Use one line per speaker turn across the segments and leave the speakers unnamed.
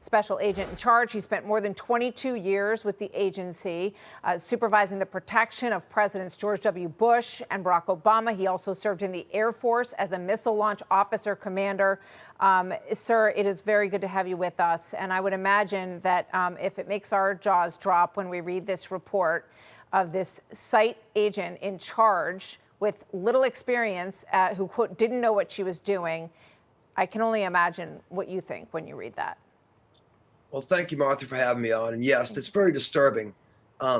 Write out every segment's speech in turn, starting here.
special agent in charge. He spent more than 22 years with the agency, supervising the protection of Presidents George W. Bush and Barack Obama. He also served in the Air Force as a missile launch officer commander. Sir, it is very good to have you with us. And I would imagine that if it makes our jaws drop when we read this report of this site agent in charge with little experience, who, quote, didn't know what she was doing, I can only imagine what you think when you read that.
Well, thank you, Martha, for having me on. And yes, it's very disturbing.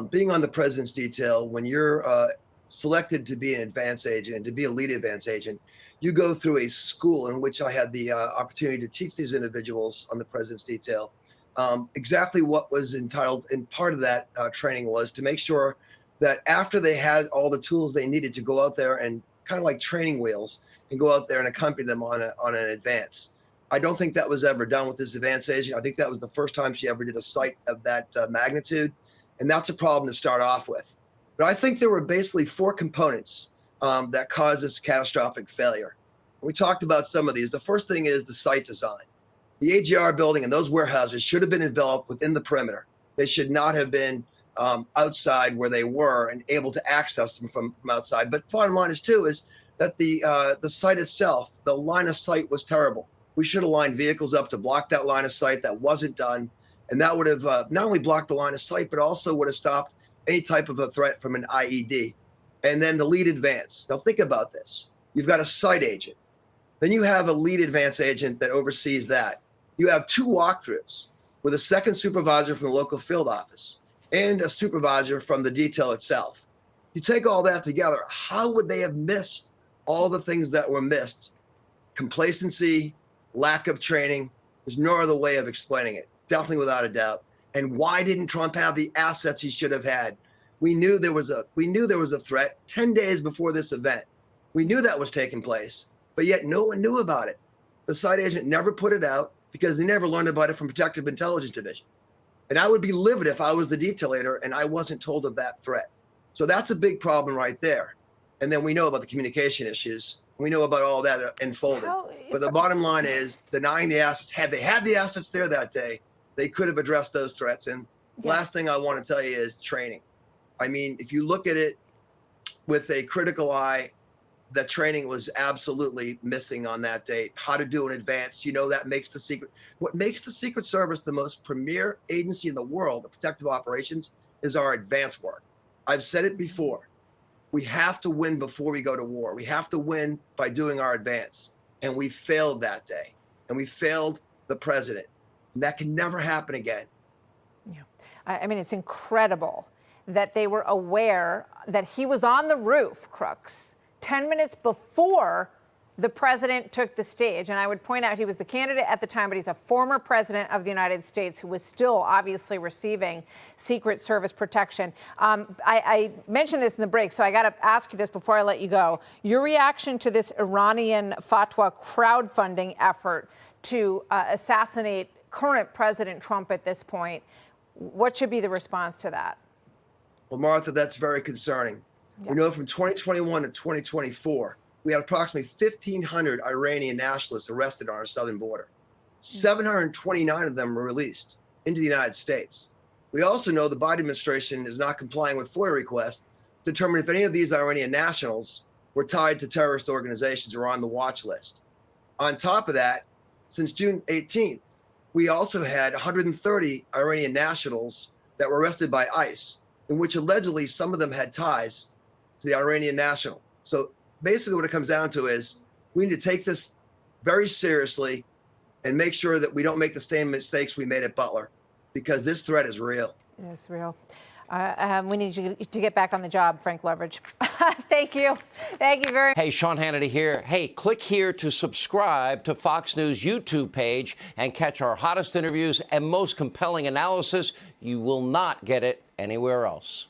Being on the president's detail, when you're selected to be an advance agent and to be a lead advance agent, you go through a school in which I had the opportunity to teach these individuals on the president's detail exactly what was entitled, and part of that training was to make sure that after they had all the tools they needed to go out there and kind of like training wheels and go out there and accompany them on an advance. I don't think that was ever done with this advance agent. I think that was the first time she ever did a site of that magnitude. And that's a problem to start off with. But I think there were basically four components that caused this catastrophic failure. We talked about some of these. The first thing is the site design. The AGR building and those warehouses should have been developed within the perimeter. They should not have been outside where they were and able to access them from outside. But bottom line is that the site itself, the line of sight was terrible. We should have lined vehicles up to block that line of sight. That wasn't done. And that would have not only blocked the line of sight, but also would have stopped any type of a threat from an IED. And then the lead advance. Now think about this. You've got a site agent. Then you have a lead advance agent that oversees that. You have two walkthroughs with a second supervisor from the local field office and a supervisor from the detail itself. You take all that together, how would they have missed all the things that were missed? Complacency, lack of training. There's no other way of explaining it, definitely without a doubt. And why didn't Trump have the assets he should have had? We knew there was a threat 10 days before this event. We knew that was taking place, but yet no one knew about it. The site agent never put it out because they never learned about it from Protective Intelligence Division. And I would be livid if I was the detailator and I wasn't told of that threat. So that's a big problem right there. And then we know about the communication issues. We know about all that unfolded. But the bottom line is denying the assets. Had they had the assets there that day, they could have addressed those threats. And last thing I want to tell you is training. I mean, if you look at it with a critical eye, the training was absolutely missing on that date. How to do an advance, that makes the secret. What makes the Secret Service the most premier agency in the world of protective operations is our advance work. I've said it before. We have to win before we go to war. We have to win by doing our advance. And we failed that day. And we failed the president. And that can never happen again.
Yeah. I mean, it's incredible that they were aware that he was on the roof, Crooks, 10 minutes before the president took the stage. And I would point out he was the candidate at the time, but he's a former president of the United States who was still obviously receiving Secret Service protection. I mentioned this in the break, so I got to ask you this before I let you go. Your reaction to this Iranian fatwa crowdfunding effort to assassinate current President Trump at this point, what should be the response to that?
Well, Martha, that's very concerning. Yeah. We know from 2021 to 2024, we had approximately 1,500 Iranian nationalists arrested on our southern border. 729 of them were released into the United States. We also know the Biden administration is not complying with FOIA requests to determine if any of these Iranian nationals were tied to terrorist organizations or on the watch list. On top of that, since June 18th, we also had 130 Iranian nationals that were arrested by ICE, in which allegedly some of them had ties to the Iranian national. So basically what it comes down to is we need to take this very seriously and make sure that we don't make the same mistakes we made at Butler, because this threat is real.
It is real. We need you to get back on the job, Frank Loveridge. Thank you. Thank you very much.
Hey, Sean Hannity here. Hey, click here to subscribe to Fox News YouTube page and catch our hottest interviews and most compelling analysis. You will not get it anywhere else.